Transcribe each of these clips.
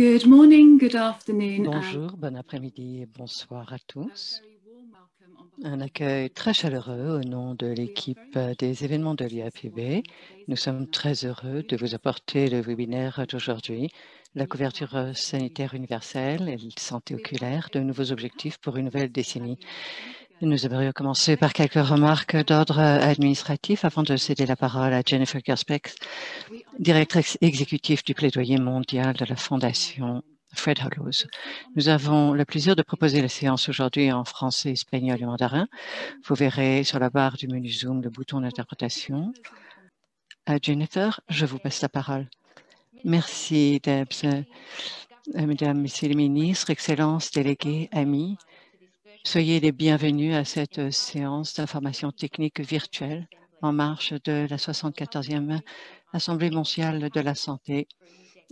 Good morning, good afternoon. Bonjour, bon après-midi et bonsoir à tous. Un accueil très chaleureux au nom de l'équipe des événements de l'IAPB. Nous sommes très heureux de vous apporter le webinaire d'aujourd'hui, la couverture sanitaire universelle et la santé oculaire, de nouveaux objectifs pour une nouvelle décennie. Nous aimerions commencer par quelques remarques d'ordre administratif avant de céder la parole à Jennifer Gersbeck, directrice exécutive du plaidoyer mondial de la Fondation Fred Hollows. Nous avons le plaisir de proposer la séance aujourd'hui en français, espagnol et mandarin. Vous verrez sur la barre du menu Zoom le bouton d'interprétation. Jennifer, je vous passe la parole. Merci, Debs. Mesdames, Messieurs les ministres, Excellences, délégués, amis, soyez les bienvenus à cette séance d'information technique virtuelle en marche de la 74e Assemblée mondiale de la santé,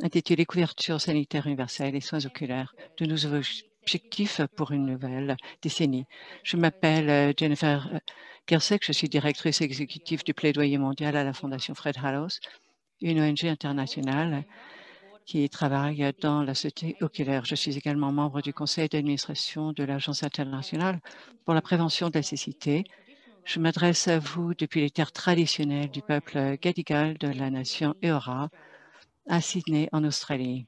intitulée Couverture sanitaire universelle et soins oculaires, de nouveaux objectifs pour une nouvelle décennie. Je m'appelle Jennifer Gersbeck, je suis directrice exécutive du plaidoyer mondial à la Fondation Fred Hollows, une ONG internationale qui travaille dans la santé oculaire. Je suis également membre du conseil d'administration de l'Agence internationale pour la prévention de la cécité. Je m'adresse à vous depuis les terres traditionnelles du peuple Gadigal de la nation Eora, à Sydney, en Australie.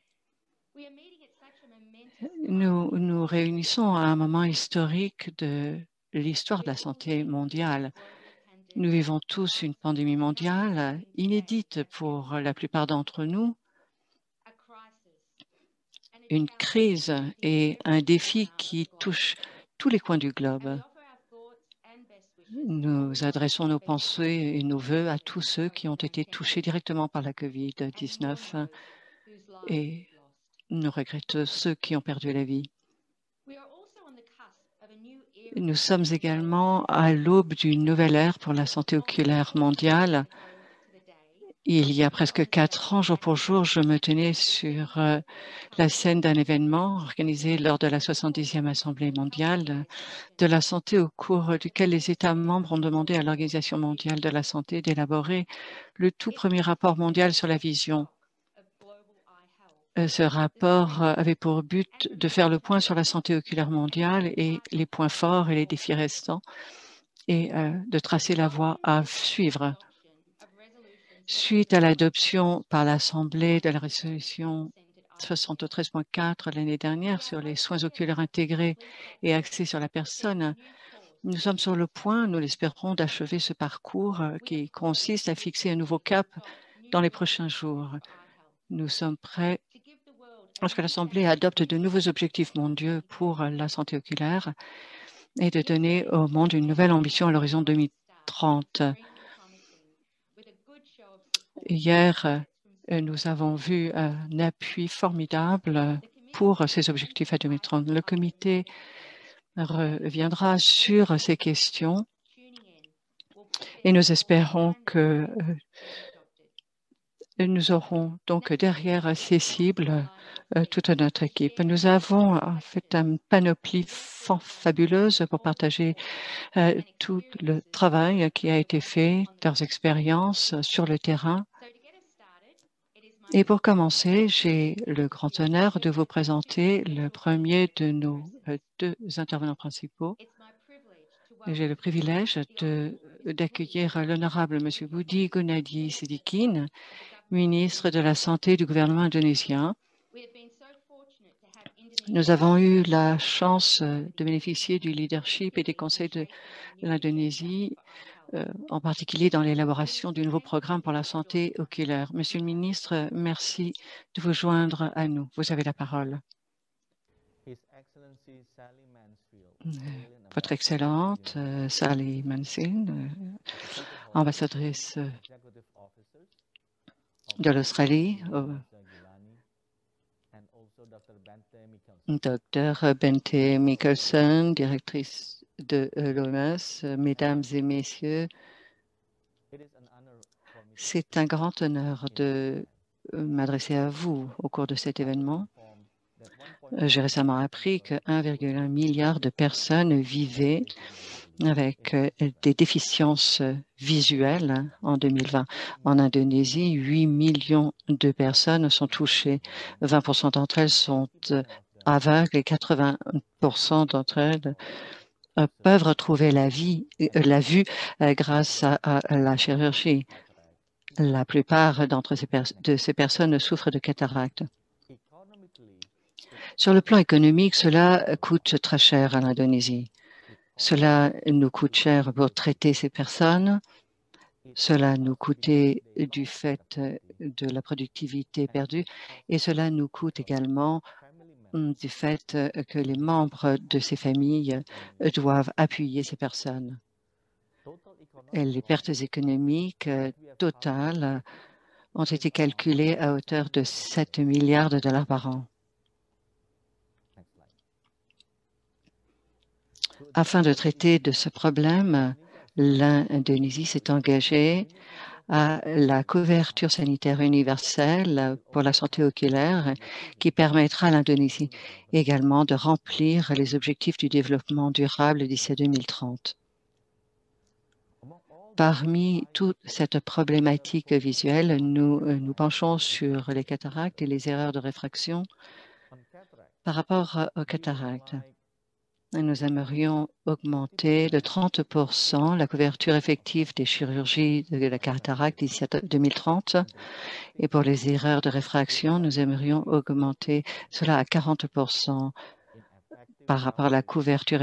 Nous nous réunissons à un moment historique de l'histoire de la santé mondiale. Nous vivons tous une pandémie mondiale inédite pour la plupart d'entre nous, une crise et un défi qui touche tous les coins du globe. Nous adressons nos pensées et nos vœux à tous ceux qui ont été touchés directement par la COVID-19 et nous regrettons ceux qui ont perdu la vie. Nous sommes également à l'aube d'une nouvelle ère pour la santé oculaire mondiale. Il y a presque 4 ans, jour pour jour, je me tenais sur la scène d'un événement organisé lors de la 70e Assemblée mondiale de la santé, au cours duquel les États membres ont demandé à l'Organisation mondiale de la santé d'élaborer le tout premier rapport mondial sur la vision. Ce rapport avait pour but de faire le point sur la santé oculaire mondiale et les points forts et les défis restants et de tracer la voie à suivre. Suite à l'adoption par l'Assemblée de la résolution 73.4 l'année dernière sur les soins oculaires intégrés et axés sur la personne, nous sommes sur le point, nous l'espérons, d'achever ce parcours qui consiste à fixer un nouveau cap dans les prochains jours. Nous sommes prêts lorsque l'Assemblée adopte de nouveaux objectifs mondiaux pour la santé oculaire et de donner au monde une nouvelle ambition à l'horizon 2030. Hier, nous avons vu un appui formidable pour ces objectifs à 2030. Le comité reviendra sur ces questions et nous espérons que nous aurons donc derrière ces cibles toute notre équipe. Nous avons en fait une panoplie fabuleuse pour partager tout le travail qui a été fait, leurs expériences sur le terrain. Et pour commencer, j'ai le grand honneur de vous présenter le premier de nos 2 intervenants principaux. J'ai le privilège d'accueillir l'honorable M. Budi Gunadi Sadikin, ministre de la Santé du gouvernement indonésien. Nous avons eu la chance de bénéficier du leadership et des conseils de l'Indonésie, en particulier dans l'élaboration du nouveau programme pour la santé oculaire. Monsieur le ministre, merci de vous joindre à nous. Vous avez la parole. Votre Excellente Sally Mansfield, ambassadrice de l'Australie, Dr Bente Mikkelsen, directrice de l'OMS, Mesdames et Messieurs, c'est un grand honneur de m'adresser à vous au cours de cet événement. J'ai récemment appris que 1,1 milliard de personnes vivaient avec des déficiences visuelles en 2020. En Indonésie, 8 millions de personnes sont touchées. 20% d'entre elles sont aveugles et 80% d'entre elles peuvent retrouver la vue grâce à la chirurgie. La plupart de ces personnes souffrent de cataracte. Sur le plan économique, cela coûte très cher à l'Indonésie. Cela nous coûte cher pour traiter ces personnes. Cela nous coûtait du fait de la productivité perdue et cela nous coûte également du fait que les membres de ces familles doivent appuyer ces personnes. Et les pertes économiques totales ont été calculées à hauteur de 7 milliards de dollars par an. Afin de traiter de ce problème, l'Indonésie s'est engagée à la couverture sanitaire universelle pour la santé oculaire qui permettra à l'Indonésie également de remplir les objectifs du développement durable d'ici à 2030. Parmi toute cette problématique visuelle, nous nous penchons sur les cataractes et les erreurs de réfraction. Par rapport aux cataractes, nous aimerions augmenter de 30% la couverture effective des chirurgies de la cataracte d'ici à 2030. Et pour les erreurs de réfraction, nous aimerions augmenter cela à 40% par rapport à la couverture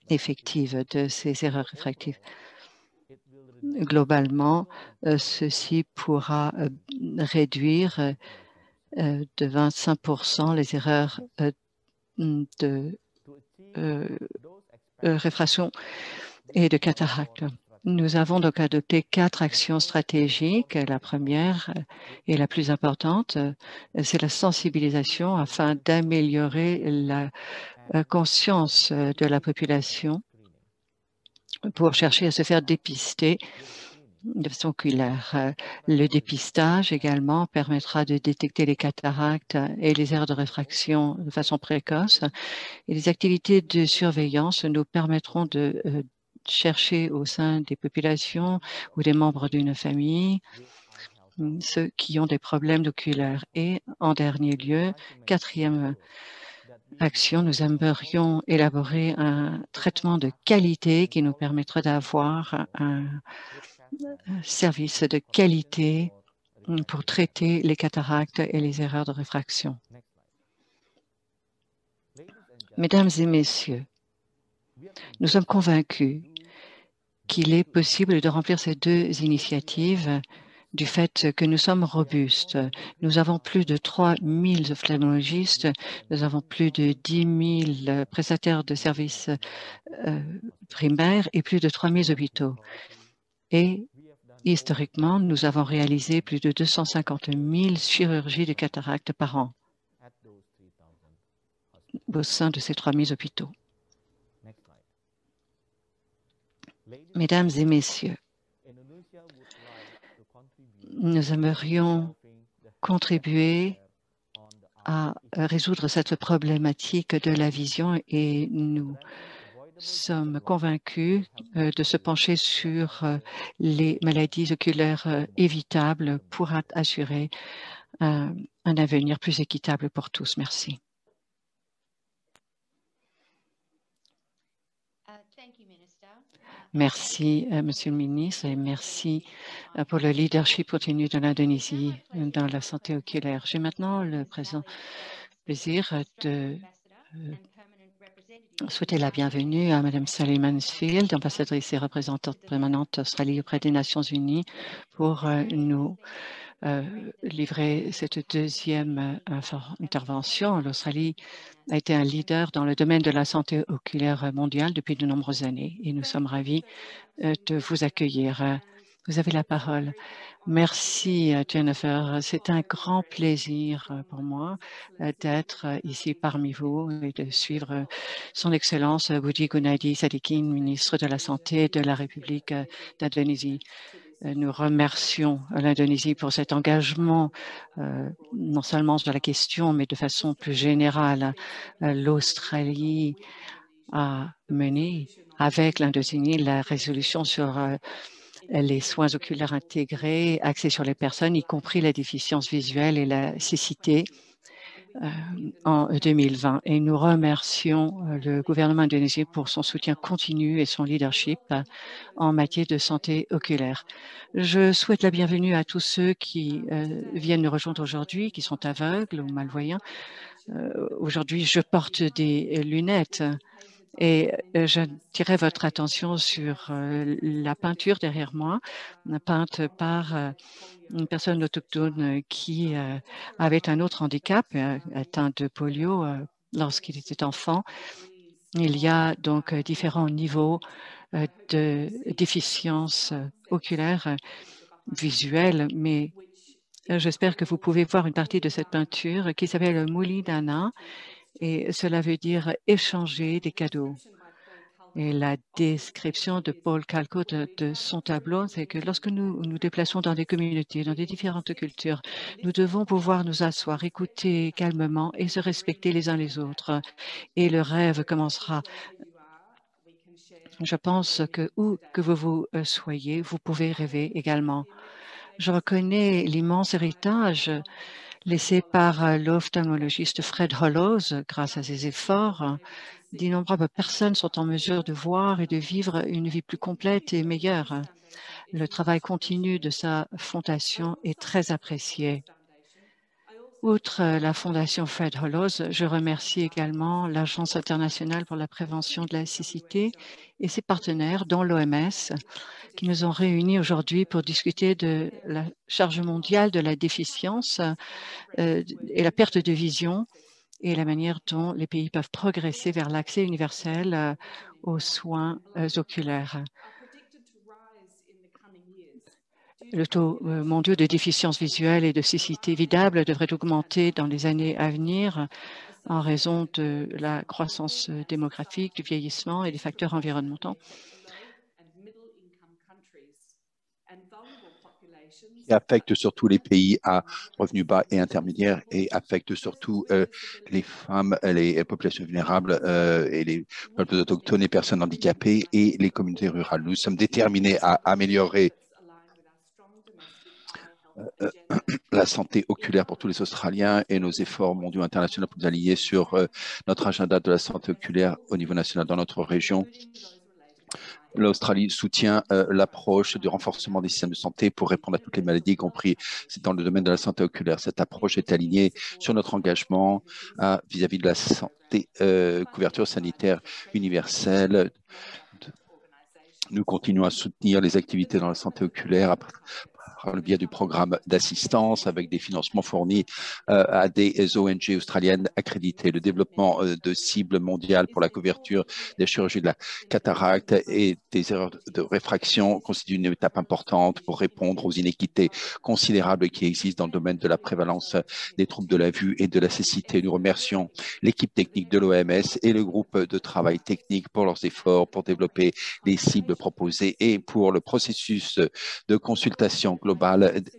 effective de ces erreurs réfractives. Globalement, ceci pourra réduire de 25% les erreurs de réfraction et de cataracte. Nous avons donc adopté 4 actions stratégiques. La première et la plus importante, c'est la sensibilisation afin d'améliorer la conscience de la population pour chercher à se faire dépister de façon oculaire. Le dépistage également permettra de détecter les cataractes et les erreurs de réfraction de façon précoce. Et les activités de surveillance nous permettront de chercher au sein des populations ou des membres d'une famille ceux qui ont des problèmes oculaires. Et en dernier lieu, 4e action, nous aimerions élaborer un traitement de qualité qui nous permettra d'avoir un service de qualité pour traiter les cataractes et les erreurs de réfraction. Mesdames et messieurs, nous sommes convaincus qu'il est possible de remplir ces 2 initiatives du fait que nous sommes robustes. Nous avons plus de 3 000 ophtalmologistes, nous avons plus de 10 000 prestataires de services primaires et plus de 3 000 hôpitaux. Et historiquement, nous avons réalisé plus de 250 000 chirurgies de cataracte par an au sein de ces 3 000 hôpitaux. Mesdames et messieurs, nous aimerions contribuer à résoudre cette problématique de la vision et nous sommes convaincus de se pencher sur les maladies oculaires évitables pour assurer un avenir plus équitable pour tous. Merci. Merci, Monsieur le ministre, et merci pour le leadership continu de l'Indonésie dans la santé oculaire. J'ai maintenant le présent plaisir de souhaiter la bienvenue à Mme Sally Mansfield, ambassadrice et représentante permanente d'Australie auprès des Nations unies, pour nous livrer cette 2e intervention. L'Australie a été un leader dans le domaine de la santé oculaire mondiale depuis de nombreuses années et nous sommes ravis de vous accueillir. Vous avez la parole. Merci, Jennifer. C'est un grand plaisir pour moi d'être ici parmi vous et de suivre son Excellence Budi Gunadi Sadikin, ministre de la Santé de la République d'Indonésie. Nous remercions l'Indonésie pour cet engagement, non seulement sur la question, mais de façon plus générale. L'Australie a mené avec l'Indonésie la résolution sur les soins oculaires intégrés axés sur les personnes, y compris la déficience visuelle et la cécité en 2020. Et nous remercions le gouvernement indonésien pour son soutien continu et son leadership en matière de santé oculaire. Je souhaite la bienvenue à tous ceux qui viennent nous rejoindre aujourd'hui, qui sont aveugles ou malvoyants. Aujourd'hui, je porte des lunettes et j'attirerai votre attention sur la peinture derrière moi, peinte par une personne autochtone qui avait un autre handicap, atteint de polio lorsqu'il était enfant. Il y a donc différents niveaux de déficience oculaire, visuelle, mais j'espère que vous pouvez voir une partie de cette peinture qui s'appelle Mulidana et cela veut dire échanger des cadeaux. Et la description de Paul Calco de son tableau, c'est que lorsque nous nous déplaçons dans des communautés, dans des différentes cultures, nous devons pouvoir nous asseoir, écouter calmement et se respecter les uns les autres. Et le rêve commencera. Je pense que où que vous soyez, vous pouvez rêver également. Je reconnais l'immense héritage laissé par l'ophtalmologiste Fred Hollows grâce à ses efforts. D'innombrables personnes sont en mesure de voir et de vivre une vie plus complète et meilleure. Le travail continu de sa fondation est très apprécié. Outre la fondation Fred Hollows, je remercie également l'Agence internationale pour la prévention de la cécité et ses partenaires, dont l'OMS, qui nous ont réunis aujourd'hui pour discuter de la charge mondiale de la déficience et la perte de vision et la manière dont les pays peuvent progresser vers l'accès universel aux soins oculaires. Le taux mondial de déficience visuelle et de cécité vidable devrait augmenter dans les années à venir en raison de la croissance démographique, du vieillissement et des facteurs environnementaux. Qui affecte surtout les pays à revenus bas et intermédiaires et affecte surtout les femmes, les populations vulnérables et les peuples autochtones, les personnes handicapées et les communautés rurales. Nous sommes déterminés à améliorer la santé oculaire pour tous les Australiens et nos efforts mondiaux internationaux pour nous allier sur notre agenda de la santé oculaire au niveau national dans notre région. L'Australie soutient l'approche du renforcement des systèmes de santé pour répondre à toutes les maladies, y compris dans le domaine de la santé oculaire. Cette approche est alignée sur notre engagement vis-à-vis de la santé, couverture sanitaire universelle. Nous continuons à soutenir les activités dans la santé oculaire par le biais du programme d'assistance avec des financements fournis à des ONG australiennes accréditées. Le développement de cibles mondiales pour la couverture des chirurgies de la cataracte et des erreurs de réfraction constitue une étape importante pour répondre aux inéquités considérables qui existent dans le domaine de la prévalence des troubles de la vue et de la cécité. Nous remercions l'équipe technique de l'OMS et le groupe de travail technique pour leurs efforts pour développer les cibles proposées et pour le processus de consultation globale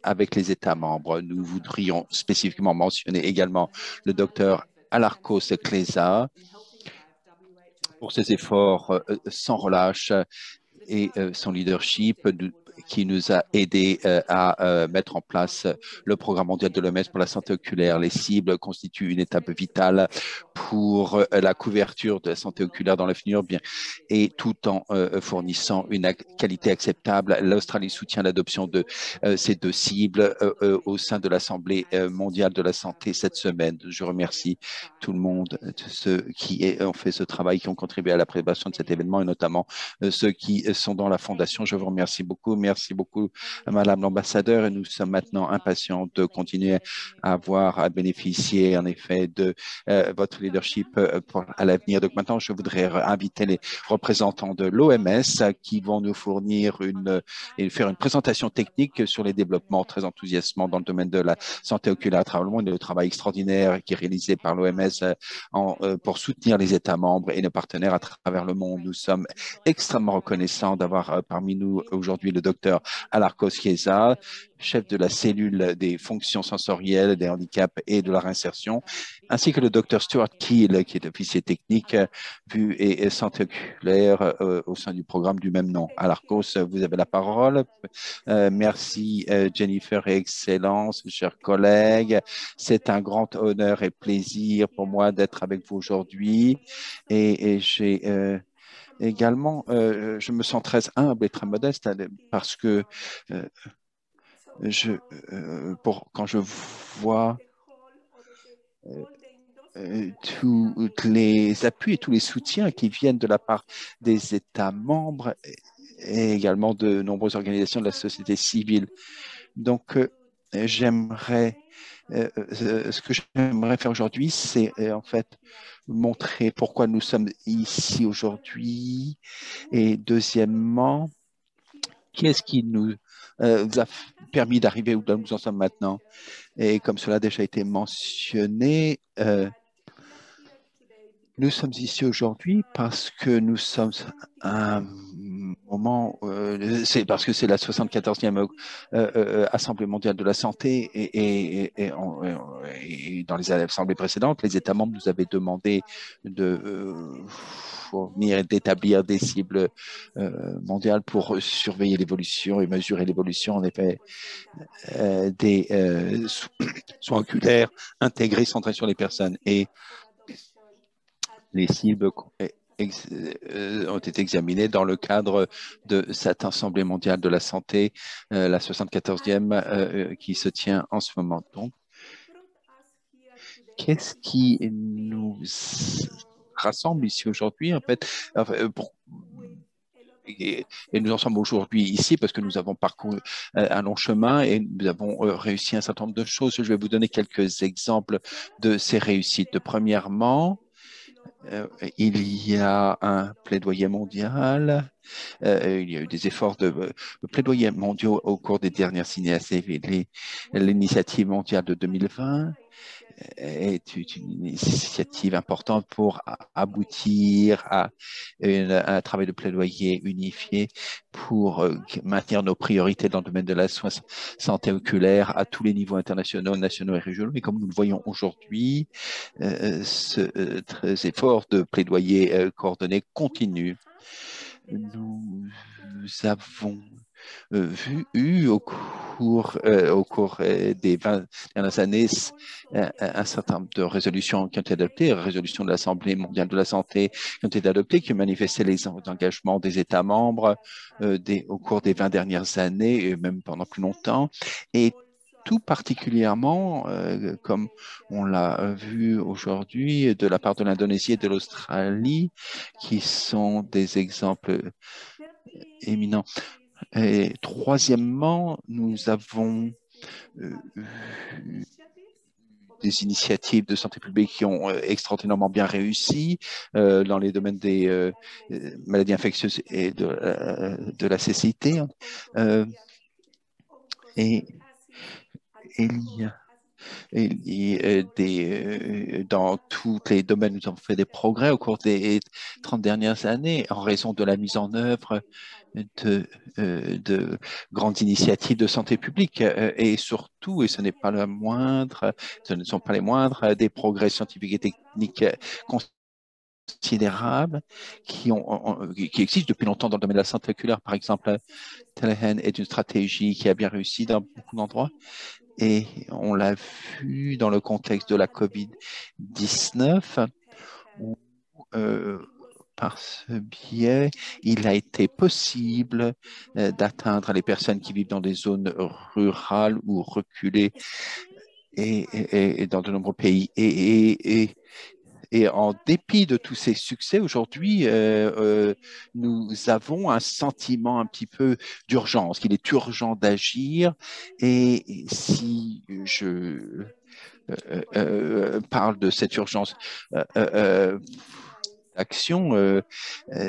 avec les États membres. Nous voudrions spécifiquement mentionner également le docteur Alarkos Kleza pour ses efforts sans relâche et son leadership qui nous a aidé à mettre en place le programme mondial de l'OMS pour la santé oculaire. Les cibles constituent une étape vitale pour la couverture de la santé oculaire dans l'avenir, bien, et tout en fournissant une qualité acceptable. L'Australie soutient l'adoption de ces deux cibles au sein de l'Assemblée mondiale de la santé cette semaine. Je remercie tout le monde, ceux qui ont fait ce travail, qui ont contribué à la préparation de cet événement, et notamment ceux qui sont dans la fondation. Je vous remercie beaucoup. Merci beaucoup, Madame l'ambassadeur. Et nous sommes maintenant impatients de continuer à bénéficier, en effet, de votre leadership à l'avenir. Donc maintenant, je voudrais inviter les représentants de l'OMS qui vont nous fournir et faire une présentation technique sur les développements très enthousiasmants dans le domaine de la santé oculaire à travers le monde et le travail extraordinaire qui est réalisé par l'OMS pour soutenir les États membres et nos partenaires à travers le monde. Nous sommes extrêmement reconnaissants d'avoir parmi nous aujourd'hui le docteur Dr Alarcos Chiesa, chef de la cellule des fonctions sensorielles, des handicaps et de la réinsertion, ainsi que le Dr Stuart Keel, qui est officier technique vue et santé oculaire au sein du programme du même nom. Alarcos, vous avez la parole. Merci Jennifer et Excellence, chers collègues. C'est un grand honneur et plaisir pour moi d'être avec vous aujourd'hui. Et j'ai également, je me sens très humble et très modeste parce que quand je vois tous les appuis et tous les soutiens qui viennent de la part des États membres et également de nombreuses organisations de la société civile. Donc, ce que j'aimerais faire aujourd'hui, c'est en fait montrer pourquoi nous sommes ici aujourd'hui et deuxièmement, qu'est-ce qui nous a permis d'arriver où nous en sommes maintenant. Et comme cela a déjà été mentionné, nous sommes ici aujourd'hui parce que nous sommes à un moment, c'est parce que c'est la 74e Assemblée mondiale de la santé et dans les assemblées précédentes, les États membres nous avaient demandé de fournir et d'établir des cibles mondiales pour surveiller l'évolution et mesurer l'évolution, en effet, des soins oculaires intégrés, centrés sur les personnes. Et les cibles ont été examinées dans le cadre de cette Assemblée mondiale de la santé, la 74e, qui se tient en ce moment. Donc, qu'est-ce qui nous rassemble ici aujourd'hui, en fait, et nous en sommes aujourd'hui ici parce que nous avons parcouru un long chemin et nous avons réussi un certain nombre de choses. Je vais vous donner quelques exemples de ces réussites. Premièrement, il y a un plaidoyer mondial, il y a eu des efforts de plaidoyer mondiaux au cours des dernières CNSV. L'initiative mondiale de 2020 est une initiative importante pour aboutir à un travail de plaidoyer unifié pour maintenir nos priorités dans le domaine de la santé oculaire à tous les niveaux internationaux, nationaux et régionaux. Et comme nous le voyons aujourd'hui, ces efforts de plaidoyer coordonné continuent. Nous avons au cours des 20 dernières années un certain nombre de résolutions qui ont été adoptées, résolutions de l'Assemblée mondiale de la santé qui ont été adoptées, qui manifestaient les engagements des États membres au cours des 20 dernières années et même pendant plus longtemps. Et tout particulièrement, comme on l'a vu aujourd'hui, de la part de l'Indonésie et de l'Australie, qui sont des exemples éminents. Et troisièmement, nous avons des initiatives de santé publique qui ont extraordinairement bien réussi dans les domaines des maladies infectieuses et de la cécité. Et dans tous les domaines, nous avons fait des progrès au cours des 30 dernières années en raison de la mise en œuvre de grandes initiatives de santé publique et surtout, et ce n'est pas le moindre, ce ne sont pas les moindres, des progrès scientifiques et techniques considérables qui existent depuis longtemps dans le domaine de la santé oculaire. Par exemple, Telehen est une stratégie qui a bien réussi dans beaucoup d'endroits. Et on l'a vu dans le contexte de la COVID-19, où par ce biais, il a été possible d'atteindre les personnes qui vivent dans des zones rurales ou reculées et dans de nombreux pays. Et en dépit de tous ces succès, aujourd'hui, nous avons un sentiment un petit peu d'urgence, qu'il est urgent d'agir. Et si je parle de cette urgence d'action,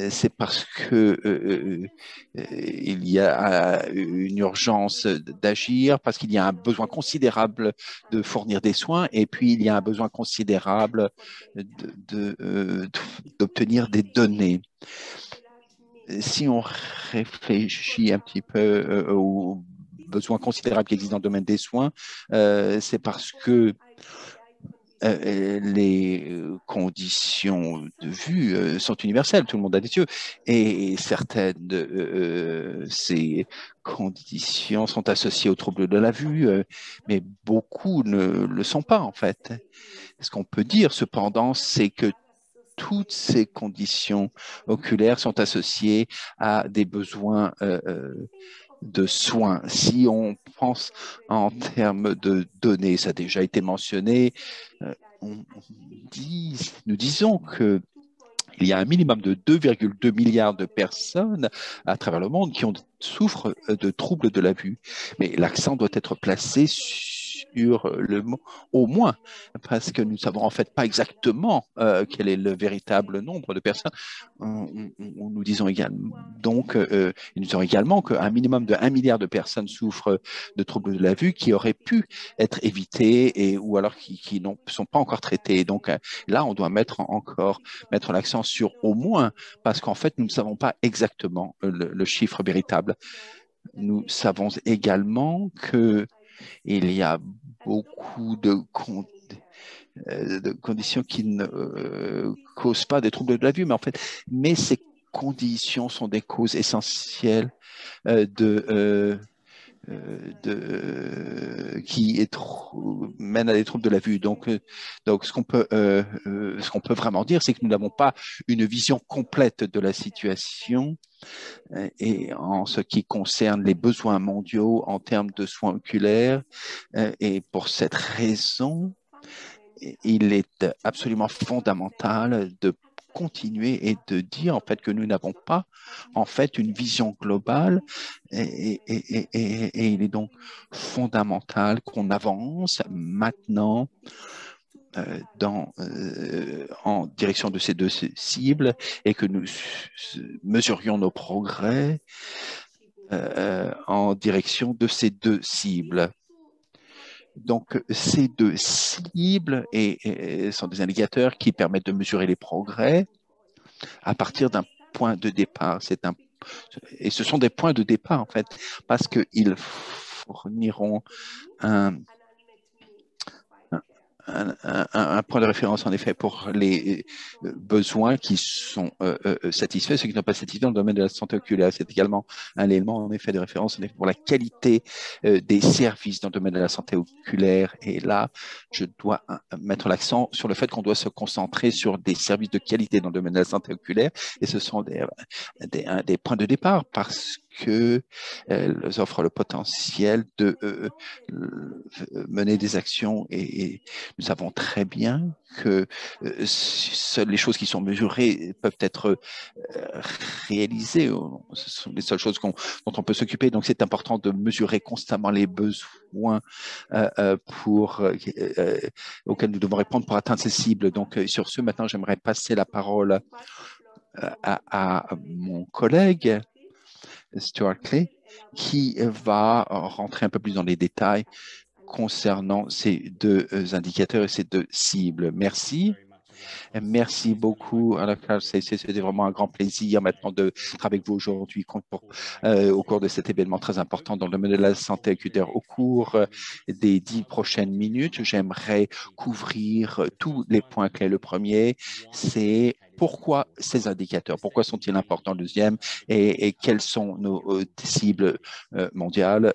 c'est parce que il y a une urgence d'agir, parce qu'il y a un besoin considérable de fournir des soins, et puis il y a un besoin considérable d'obtenir des données. si on réfléchit un petit peu aux besoins considérables qui existent dans le domaine des soins, c'est parce que les conditions de vue sont universelles, tout le monde a des yeux, et certaines de ces conditions sont associées aux troubles de la vue, mais beaucoup ne le sont pas en fait. Ce qu'on peut dire cependant, c'est que toutes ces conditions oculaires sont associées à des besoins de soins. Si on pense en termes de données, ça a déjà été mentionné, nous disons que il y a un minimum de 2,2 milliards de personnes à travers le monde qui souffrent de troubles de la vue. Mais l'accent doit être placé sur le mot au moins, parce que nous ne savons en fait pas exactement quel est le véritable nombre de personnes. Nous disons également, nous disons également qu'un minimum de 1 milliard de personnes souffrent de troubles de la vue qui auraient pu être évités ou alors qui ne sont pas encore traités. Donc là, on doit mettre l'accent sur au moins, parce qu'en fait, nous ne savons pas exactement le chiffre véritable. Nous savons également qu'il y a beaucoup de conditions qui ne causent pas des troubles de la vue, mais ces conditions sont des causes essentielles qui mène à des troubles de la vue. Donc ce qu'on peut vraiment dire, c'est que nous n'avons pas une vision complète de la situation et en ce qui concerne les besoins mondiaux en termes de soins oculaires. Et pour cette raison, il est absolument fondamental de continuer et de dire en fait que nous n'avons pas en fait une vision globale et il est donc fondamental qu'on avance maintenant en direction de ces deux cibles et que nous mesurions nos progrès en direction de ces deux cibles. Donc, ces deux cibles sont des indicateurs qui permettent de mesurer les progrès à partir d'un point de départ. Et ce sont des points de départ, en fait, parce qu'ils fourniront un point de référence, en effet, pour les besoins qui sont satisfaits, ceux qui n'ont pas satisfaits dans le domaine de la santé oculaire. C'est également un élément, en effet, de référence pour la qualité des services dans le domaine de la santé oculaire. Et là, je dois mettre l'accent sur le fait qu'on doit se concentrer sur des services de qualité dans le domaine de la santé oculaire. Et ce sont des points de départ parce qu'elles offrent le potentiel de mener des actions et nous savons très bien que seules les choses qui sont mesurées peuvent être réalisées. Ce sont les seules choses dont on peut s'occuper. Donc, c'est important de mesurer constamment les besoins auxquels nous devons répondre pour atteindre ces cibles. Donc, sur ce, maintenant, j'aimerais passer la parole à mon collègue, Stuart Clay, qui va rentrer un peu plus dans les détails concernant ces deux indicateurs et ces deux cibles. Merci. Merci beaucoup, Alain. C'était vraiment un grand plaisir maintenant d'être avec vous aujourd'hui au cours de cet événement très important dans le domaine de la santé oculaire. Au cours des 10 prochaines minutes, j'aimerais couvrir tous les points clés. Le premier, c'est pourquoi ces indicateurs, pourquoi sont-ils importants? Le deuxième, et quelles sont nos cibles mondiales?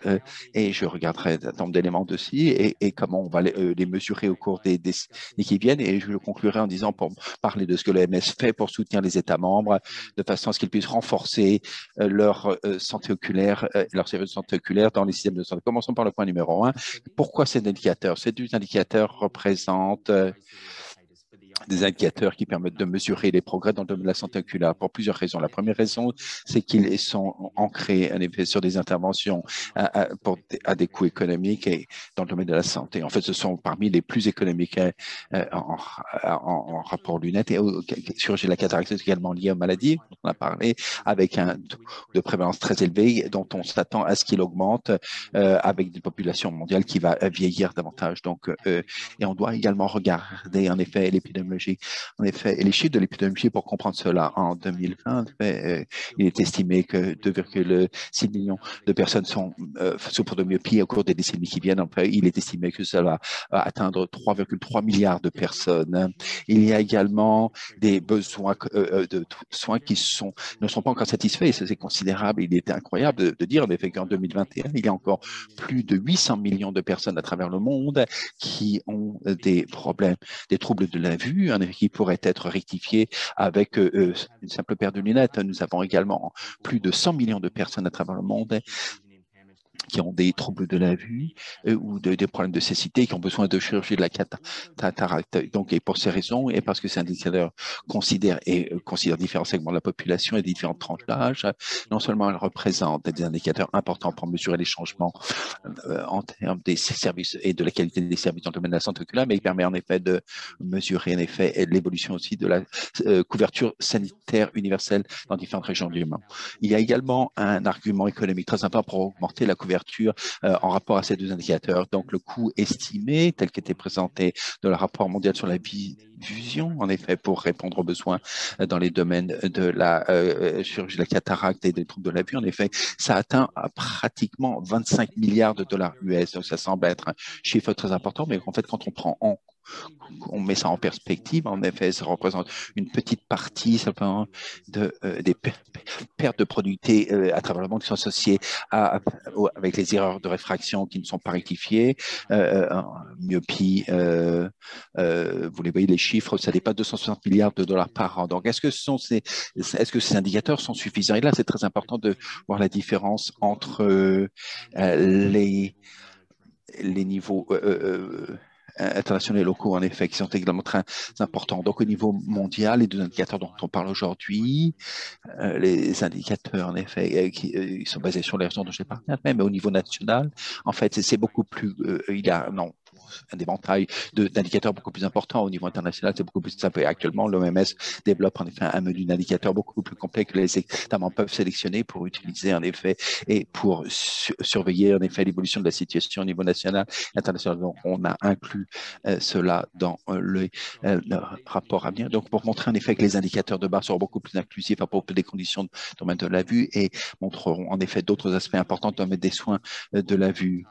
Et je regarderai un certain nombre d'éléments dessus et comment on va les mesurer au cours des décennies qui viennent. Et je conclurai en disant pour parler de ce que l'OMS fait pour soutenir les États membres de façon à ce qu'ils puissent renforcer leur santé oculaire, leur service de santé oculaire dans les systèmes de santé. Commençons par le point numéro 1. Pourquoi ces indicateurs? Ces deux indicateurs représentent des indicateurs qui permettent de mesurer les progrès dans le domaine de la santé oculaire pour plusieurs raisons. La première raison, c'est qu'ils sont ancrés en effet sur des interventions à des coûts économiques et dans le domaine de la santé. En fait, ce sont parmi les plus économiques en rapport lunettes et chirurgie de la cataracte est également liée aux maladies dont on a parlé avec un taux de prévalence très élevé dont on s'attend à ce qu'il augmente avec une population mondiale qui va vieillir davantage. Donc, et on doit également regarder en effet l'épidémie l'épidémiologie. En effet, et les chiffres de l'épidémiologie pour comprendre cela, en 2020, il est estimé que 2,6 millions de personnes souffrent de myopie au cours des décennies qui viennent. Enfin, il est estimé que ça va atteindre 3,3 milliards de personnes. Il y a également des besoins de soins qui ne sont pas encore satisfaits, et ça c'est considérable. Il est incroyable de dire en effet qu'en 2021, il y a encore plus de 800 millions de personnes à travers le monde qui ont des problèmes, des troubles de la vue, qui pourraient être rectifiés avec une simple paire de lunettes. Nous avons également plus de 100 millions de personnes à travers le monde qui ont des troubles de la vue ou des problèmes de cécité, qui ont besoin de chirurgie de la cataracte. Donc, et pour ces raisons, et parce que ces indicateurs considèrent différents segments de la population et différentes tranches d'âge, non seulement elles représentent des indicateurs importants pour mesurer les changements en termes des services et de la qualité des services dans le domaine de la santé oculaire, mais il permet en effet de mesurer en effet l'évolution aussi de la couverture sanitaire universelle dans différentes régions du monde. Il y a également un argument économique très important pour augmenter la couverture en rapport à ces deux indicateurs. Donc, le coût estimé, tel qu'était présenté dans le rapport mondial sur la vision, en effet, pour répondre aux besoins dans les domaines de la chirurgie de la cataracte et des troubles de la vue, en effet, ça atteint pratiquement 25 milliards de dollars US. Donc, ça semble être un chiffre très important, mais en fait, quand on met ça en perspective, en effet, ça représente une petite partie simplement des pertes de productivité à travers le monde qui sont associées avec les erreurs de réfraction qui ne sont pas rectifiées, myopie, vous les voyez, les chiffres, ça dépasse 260 milliards de dollars par an. Donc, est-ce que ces indicateurs sont suffisants? Et là, c'est très important de voir la différence entre les niveaux internationaux et locaux, en effet, qui sont également très importants. Donc, au niveau mondial, les deux indicateurs dont on parle aujourd'hui, les indicateurs, en effet, qui sont basés sur les raisons dont j'ai parlé, mais au niveau national, en fait, c'est beaucoup plus, il y a, non, un éventail d'indicateurs beaucoup plus important. Au niveau international, c'est beaucoup plus simple. Et actuellement, l'OMS développe en effet un menu d'indicateurs beaucoup plus complet que les États membres peuvent sélectionner pour utiliser en effet et pour surveiller en effet l'évolution de la situation au niveau national et international. Donc, on a inclus cela dans le rapport à venir. Donc, pour montrer en effet que les indicateurs de base seront beaucoup plus inclusifs à propos des conditions de domaine de la vue et montreront en effet d'autres aspects importants dans le domaine des soins de la vue.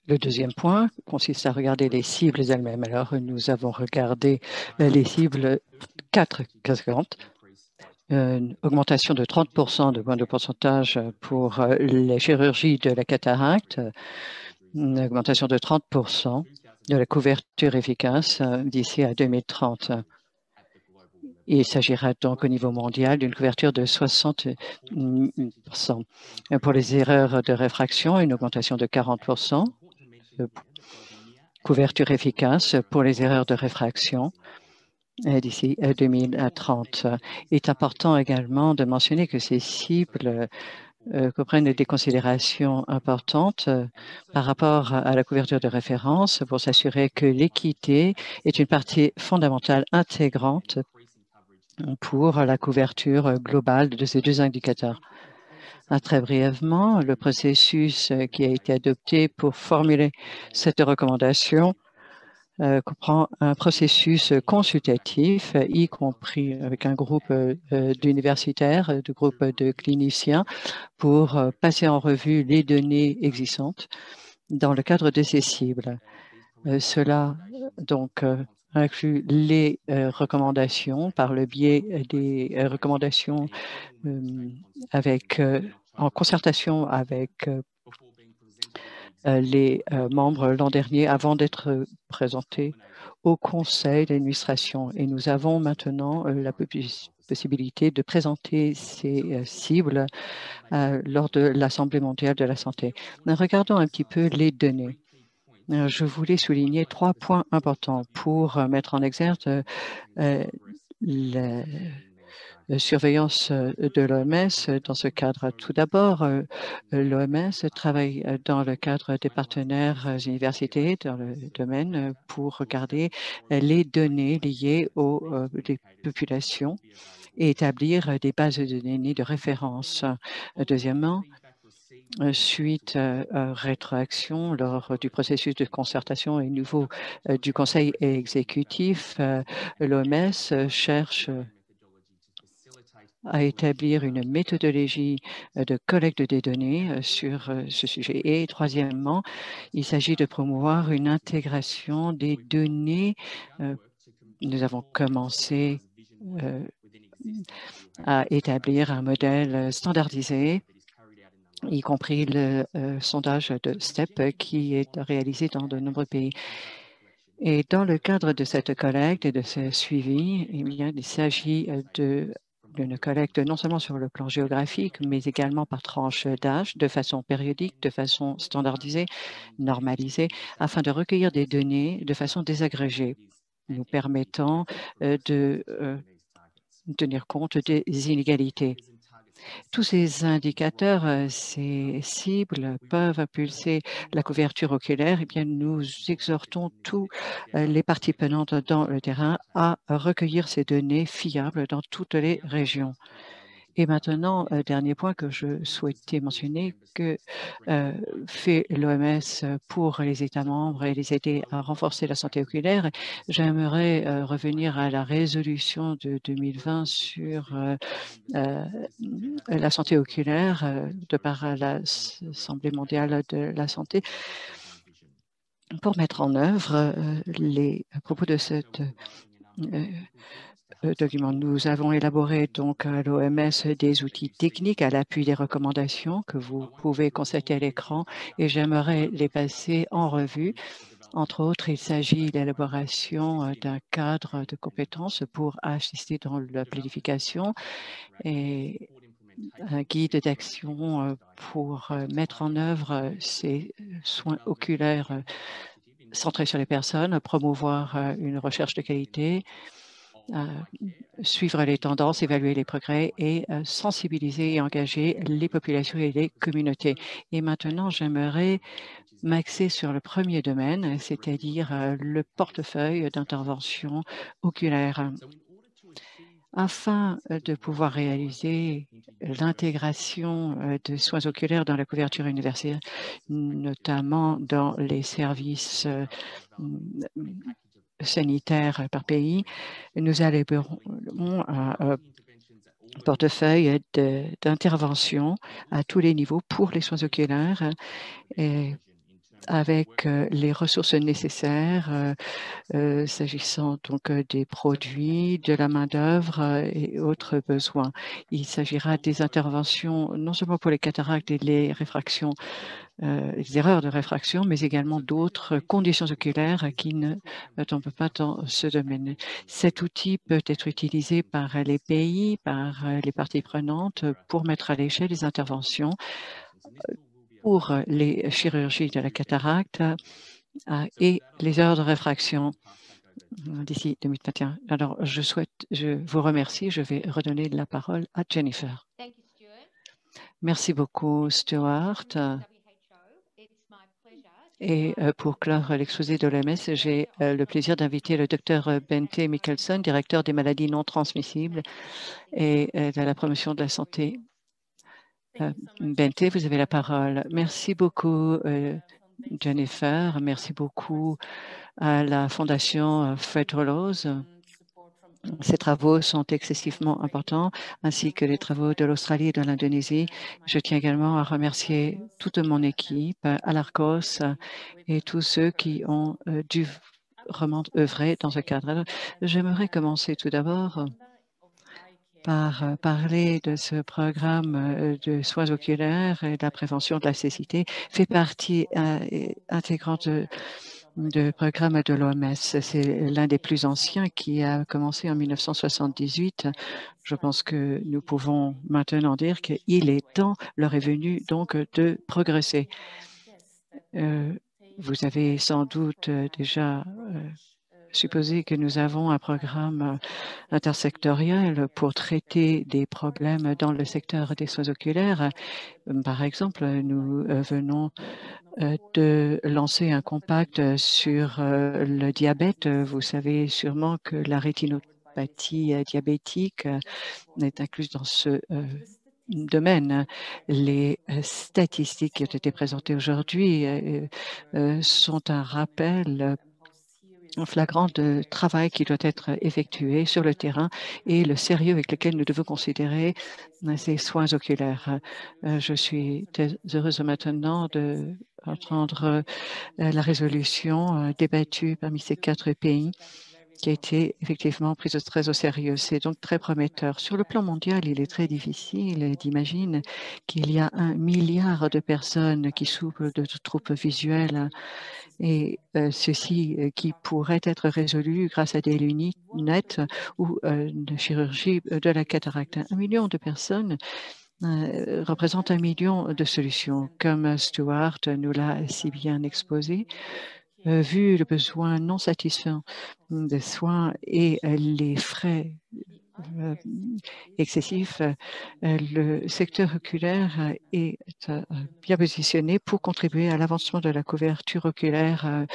Le deuxième point consiste à regarder les cibles elles-mêmes. Alors, nous avons regardé les cibles 4,50, une augmentation de 30% de points de pourcentage pour les chirurgies de la cataracte, une augmentation de 30% de la couverture efficace d'ici à 2030. Il s'agira donc au niveau mondial d'une couverture de 60%. Pour les erreurs de réfraction, une augmentation de 40%. Couverture efficace pour les erreurs de réfraction d'ici 2030. Il est important également de mentionner que ces cibles comprennent des considérations importantes par rapport à la couverture de référence pour s'assurer que l'équité est une partie fondamentale intégrante pour la couverture globale de ces deux indicateurs. Très brièvement, le processus qui a été adopté pour formuler cette recommandation comprend un processus consultatif, y compris avec un groupe d'universitaires, de groupes de cliniciens, pour passer en revue les données existantes dans le cadre de ces cibles. Cela donc inclut les recommandations par le biais des recommandations en concertation avec les membres l'an dernier avant d'être présentés au conseil d'administration. Et nous avons maintenant la possibilité de présenter ces cibles lors de l'Assemblée mondiale de la santé. Regardons un petit peu les données. Je voulais souligner 3 points importants pour mettre en exergue la surveillance de l'OMS dans ce cadre. Tout d'abord, l'OMS travaille dans le cadre des partenaires universités dans le domaine pour regarder les données liées aux populations et établir des bases de données de référence. Deuxièmement, suite rétroaction lors du processus de concertation et nouveau du Conseil exécutif, l'OMS cherche à établir une méthodologie de collecte des données sur ce sujet. Et troisièmement, il s'agit de promouvoir une intégration des données. Nous avons commencé à établir un modèle standardisé, y compris le sondage de STEP qui est réalisé dans de nombreux pays. Et dans le cadre de cette collecte et de ce suivi, il s'agit d'une collecte non seulement sur le plan géographique, mais également par tranche d'âge, de façon périodique, de façon standardisée, normalisée, afin de recueillir des données de façon désagrégée, nous permettant de tenir compte des inégalités. Tous ces indicateurs, ces cibles peuvent impulser la couverture oculaire. Eh bien, nous exhortons tous les parties prenantes dans le terrain à recueillir ces données fiables dans toutes les régions. Et maintenant, dernier point que je souhaitais mentionner, que fait l'OMS pour les États membres et les aider à renforcer la santé oculaire. J'aimerais revenir à la résolution de 2020 sur la santé oculaire de par l'Assemblée mondiale de la santé pour mettre en œuvre les propos de cette document. Nous avons élaboré donc à l'OMS des outils techniques à l'appui des recommandations que vous pouvez constater à l'écran et j'aimerais les passer en revue. Entre autres, il s'agit de l'élaboration d'un cadre de compétences pour assister dans la planification et un guide d'action pour mettre en œuvre ces soins oculaires centrés sur les personnes, promouvoir une recherche de qualité, suivre les tendances, évaluer les progrès et sensibiliser et engager les populations et les communautés. Et maintenant, j'aimerais m'axer sur le premier domaine, c'est-à-dire le portefeuille d'intervention oculaire. Afin de pouvoir réaliser l'intégration de soins oculaires dans la couverture universelle, notamment dans les services sanitaires par pays, nous élaborons un portefeuille d'intervention à tous les niveaux pour les soins oculaires et avec les ressources nécessaires s'agissant donc des produits, de la main-d'œuvre et autres besoins. Il s'agira des interventions non seulement pour les cataractes et les réfractions, les erreurs de réfraction, mais également d'autres conditions oculaires qui ne tombent pas dans ce domaine. Cet outil peut être utilisé par les pays, par les parties prenantes pour mettre à l'échelle les interventions pour les chirurgies de la cataracte et les heures de réfraction d'ici 2021. Alors, je vous remercie. Je vais redonner la parole à Jennifer. Merci beaucoup, Stuart. Et pour clore l'exposé de l'OMS, j'ai le plaisir d'inviter le Dr Bente Mikkelsen, directeur des maladies non transmissibles et de la promotion de la santé. Bente, vous avez la parole. Merci beaucoup, Jennifer. Merci beaucoup à la Fondation Fred Hollows. Ces travaux sont excessivement importants, ainsi que les travaux de l'Australie et de l'Indonésie. Je tiens également à remercier toute mon équipe, Alarcos et tous ceux qui ont dû vraiment œuvrer dans ce cadre. J'aimerais commencer tout d'abord par parler de ce programme de soins oculaires et de la prévention de la cécité, fait partie intégrante de programme de l'OMS. C'est l'un des plus anciens qui a commencé en 1978. Je pense que nous pouvons maintenant dire qu'il est temps, l'heure est venue donc de progresser. Vous avez sans doute déjà supposé que nous avons un programme intersectoriel pour traiter des problèmes dans le secteur des soins oculaires. Par exemple, nous venons de lancer un compact sur le diabète. Vous savez sûrement que la rétinopathie diabétique est incluse dans ce domaine. Les statistiques qui ont été présentées aujourd'hui sont un rappel flagrant de travail qui doit être effectué sur le terrain et le sérieux avec lequel nous devons considérer ces soins oculaires. Je suis très heureuse maintenant d'entendre la résolution débattue parmi ces 4 pays qui a été effectivement prise très au sérieux. C'est donc très prometteur. Sur le plan mondial, il est très difficile d'imaginer qu'il y a 1 milliard de personnes qui souffrent de troubles visuels et ceci qui pourrait être résolu grâce à des lunettes ou de chirurgie de la cataracte. 1 million de personnes représente 1 million de solutions. Comme Stuart nous l'a si bien exposé, vu le besoin non satisfait des soins et les frais excessifs, le secteur oculaire est bien positionné pour contribuer à l'avancement de la couverture oculaire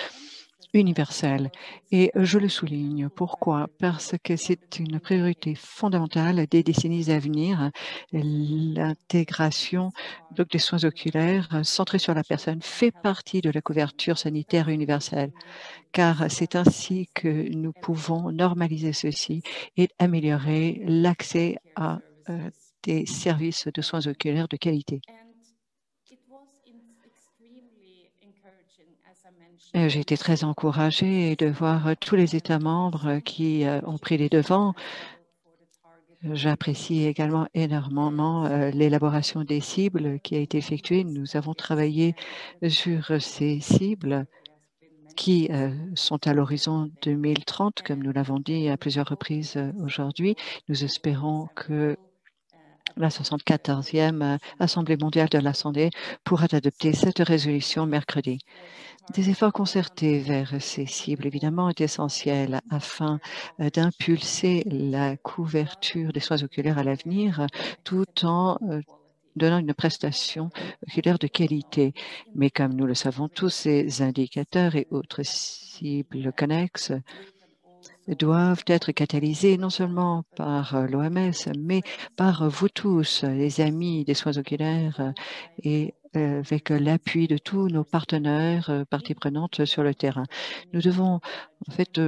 universelle. Et je le souligne. Pourquoi? Parce que c'est une priorité fondamentale des décennies à venir, l'intégration des soins oculaires centrés sur la personne fait partie de la couverture sanitaire universelle, car c'est ainsi que nous pouvons normaliser ceci et améliorer l'accès à des services de soins oculaires de qualité. J'ai été très encouragée de voir tous les États membres qui ont pris les devants. J'apprécie également énormément l'élaboration des cibles qui a été effectuée. Nous avons travaillé sur ces cibles qui sont à l'horizon 2030, comme nous l'avons dit à plusieurs reprises aujourd'hui. Nous espérons que la 74e Assemblée mondiale de la santé pourra adopter cette résolution mercredi. Des efforts concertés vers ces cibles, évidemment, est essentiel afin d'impulser la couverture des soins oculaires à l'avenir, tout en donnant une prestation oculaire de qualité. Mais comme nous le savons tous, ces indicateurs et autres cibles connexes doivent être catalysés non seulement par l'OMS, mais par vous tous, les amis des soins oculaires, et avec l'appui de tous nos partenaires, parties prenantes sur le terrain. Nous devons en fait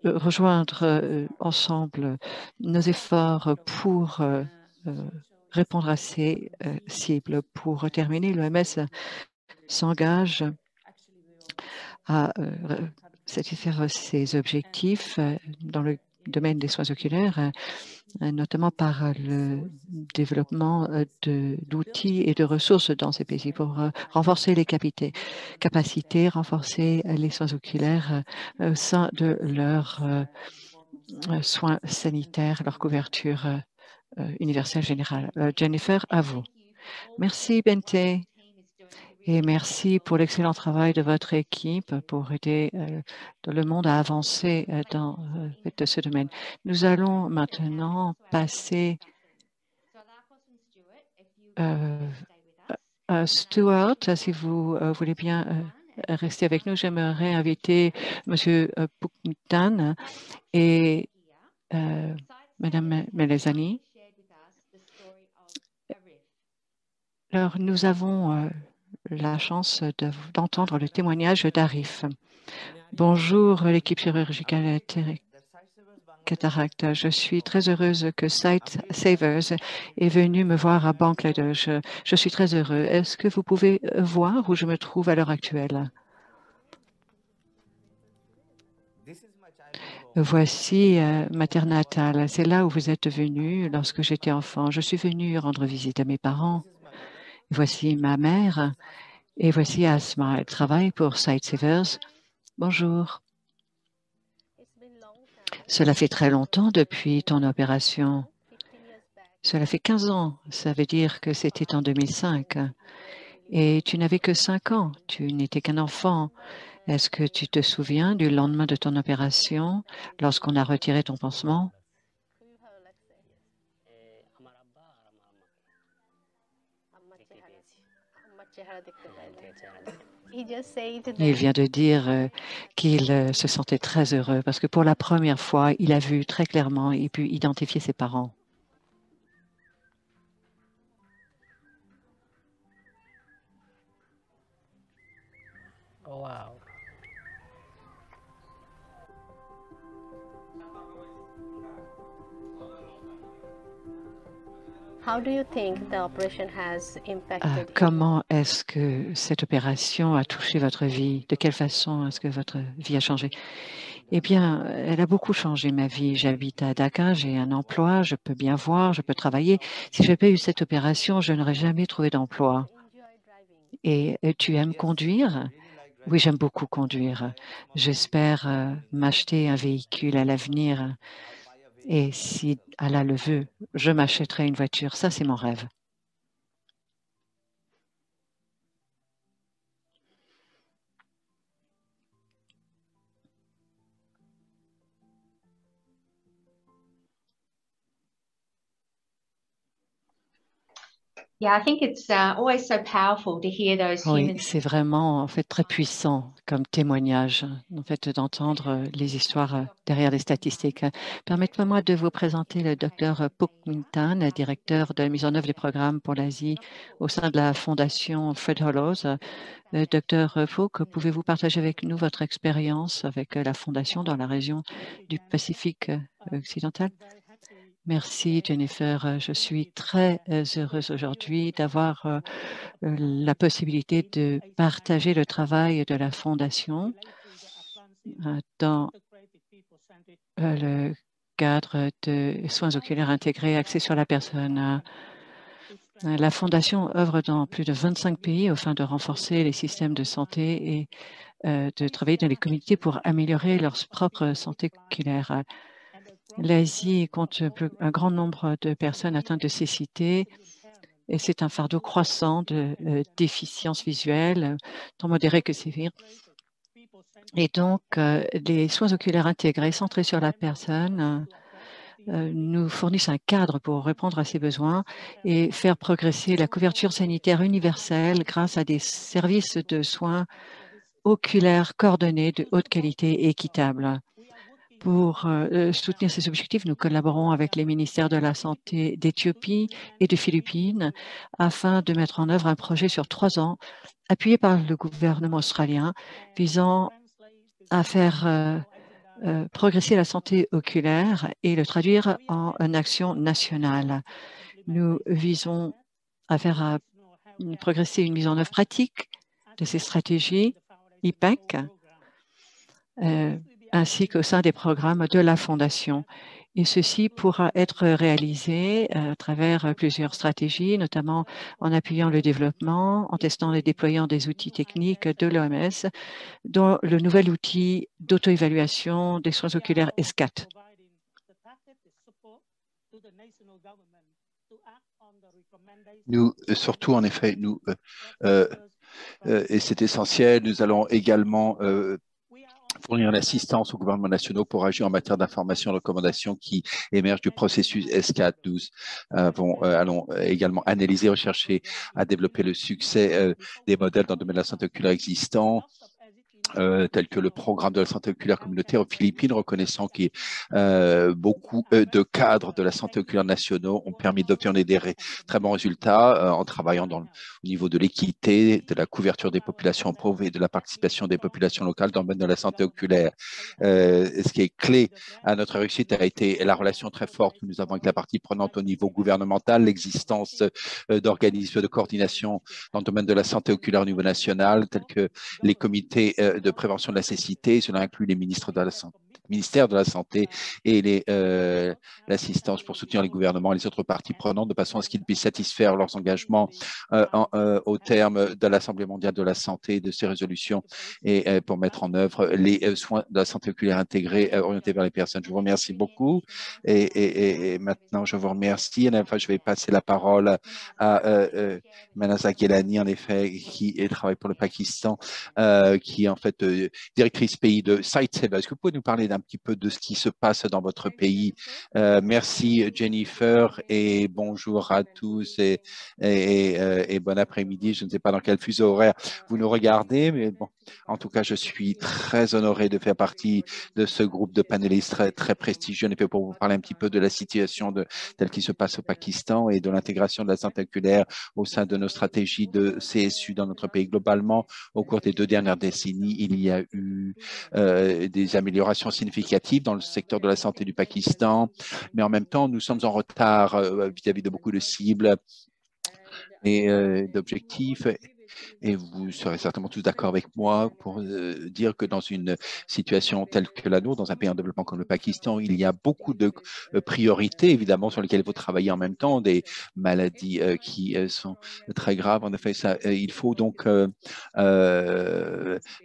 rejoindre ensemble nos efforts pour répondre à ces cibles. Pour terminer, l'OMS s'engage à satisfaire ses objectifs dans le domaine des soins oculaires, notamment par le développement d'outils et de ressources dans ces pays pour renforcer les capacités, renforcer les soins oculaires au sein de leurs soins sanitaires, leur couverture universelle générale. Jennifer, à vous. Merci, Bente. Et merci pour l'excellent travail de votre équipe pour aider le monde à avancer dans ce domaine. Nous allons maintenant passer à Stuart. Si vous voulez bien rester avec nous, j'aimerais inviter M. Puktan et Mme Melezani. Alors, nous avons la chance d'entendre le témoignage d'Arif. Bonjour, l'équipe chirurgicale cataracte. Je suis très heureuse que Sight Savers est venu me voir à Bangladesh. Je suis très heureux. Est-ce que vous pouvez voir où je me trouve à l'heure actuelle? Voici ma terre natale. C'est là où vous êtes venu lorsque j'étais enfant. Je suis venue rendre visite à mes parents. Voici ma mère. Et voici Asma. Elle travaille pour Sight Savers. Bonjour. Cela fait très longtemps depuis ton opération. Cela fait 15 ans. Ça veut dire que c'était en 2005. Et tu n'avais que 5 ans. Tu n'étais qu'un enfant. Est-ce que tu te souviens du lendemain de ton opération, lorsqu'on a retiré ton pansement? Il vient de dire qu'il se sentait très heureux parce que pour la première fois, il a vu très clairement et pu identifier ses parents. Comment est-ce que cette opération a touché votre vie? De quelle façon est-ce que votre vie a changé? Eh bien, elle a beaucoup changé ma vie. J'habite à Dakar, j'ai un emploi, je peux bien voir, je peux travailler. Si je n'avais pas eu cette opération, je n'aurais jamais trouvé d'emploi. Et tu aimes conduire? Oui, j'aime beaucoup conduire. J'espère m'acheter un véhicule à l'avenir. Et si Allah le veut, je m'achèterai une voiture. Ça, c'est mon rêve. Oui, c'est vraiment en fait très puissant comme témoignage, en fait, d'entendre les histoires derrière les statistiques. Permettez-moi de vous présenter le docteur Puk Minh Tan, directeur de la mise en œuvre des programmes pour l'Asie au sein de la Fondation Fred Hollows. Docteur Puk, pouvez-vous partager avec nous votre expérience avec la Fondation dans la région du Pacifique occidental? Merci Jennifer. Je suis très heureuse aujourd'hui d'avoir la possibilité de partager le travail de la Fondation dans le cadre de soins oculaires intégrés axés sur la personne. La Fondation œuvre dans plus de 25 pays afin de renforcer les systèmes de santé et de travailler dans les communautés pour améliorer leur propre santé oculaire. L'Asie compte un grand nombre de personnes atteintes de cécité et c'est un fardeau croissant de déficience visuelle, tant modérée que sévère. Et donc, les soins oculaires intégrés centrés sur la personne nous fournissent un cadre pour répondre à ces besoins et faire progresser la couverture sanitaire universelle grâce à des services de soins oculaires coordonnés de haute qualité et équitables. Pour soutenir ces objectifs, nous collaborons avec les ministères de la Santé d'Éthiopie et de Philippines afin de mettre en œuvre un projet sur 3 ans appuyé par le gouvernement australien visant à faire progresser la santé oculaire et le traduire en une action nationale. Nous visons à faire progresser une mise en œuvre pratique de ces stratégies IPEC, ainsi qu'au sein des programmes de la Fondation. Et ceci pourra être réalisé à travers plusieurs stratégies, notamment en appuyant le développement, en testant et déployant des outils techniques de l'OMS, dont le nouvel outil d'auto-évaluation des soins oculaires ESCAT. Nous, surtout, en effet, et c'est essentiel, nous allons également fournir l'assistance aux gouvernements nationaux pour agir en matière d'information et recommandations qui émergent du processus SCAT 12. Allons également analyser, rechercher à développer le succès des modèles dans le domaine de la santé oculaire existants, tels que le programme de la santé oculaire communautaire aux Philippines, reconnaissant que beaucoup de cadres de la santé oculaire nationaux ont permis d'obtenir des très bons résultats en travaillant au niveau de l'équité, de la couverture des populations pauvres et de la participation des populations locales dans le domaine de la santé oculaire. Ce qui est clé à notre réussite a été la relation très forte que nous avons avec la partie prenante au niveau gouvernemental, l'existence d'organismes de coordination dans le domaine de la santé oculaire au niveau national, tels que les comités de prévention de la cécité. Cela inclut les ministères de la Santé et l'assistance pour soutenir les gouvernements et les autres parties prenantes de façon à ce qu'ils puissent satisfaire leurs engagements au terme de l'Assemblée mondiale de la santé, de ces résolutions et pour mettre en œuvre les soins de la santé oculaire intégrés orientés vers les personnes. Je vous remercie beaucoup et maintenant je vous remercie. Enfin, je vais passer la parole à Manasa Ghelani, en effet, qui travaille pour le Pakistan, qui est en fait directrice pays de Sightsaver. Est-ce que vous pouvez nous parler un petit peu de ce qui se passe dans votre pays. Merci Jennifer et bonjour à tous et bon après-midi. Je ne sais pas dans quel fuseau horaire vous nous regardez, mais bon, en tout cas, je suis très honoré de faire partie de ce groupe de panélistes très prestigieux, en effet, pour vous parler un petit peu de la situation telle qui se passe au Pakistan et de l'intégration de la santé oculaire au sein de nos stratégies de CSU dans notre pays. Globalement, au cours des 2 dernières décennies, il y a eu des améliorations significatives dans le secteur de la santé du Pakistan, mais en même temps, nous sommes en retard vis-à-vis de beaucoup de cibles et d'objectifs. Et vous serez certainement tous d'accord avec moi pour dire que dans une situation telle que la nôtre, dans un pays en développement comme le Pakistan, il y a beaucoup de priorités, évidemment, sur lesquelles il faut travailler en même temps, des maladies qui sont très graves. En effet, il faut donc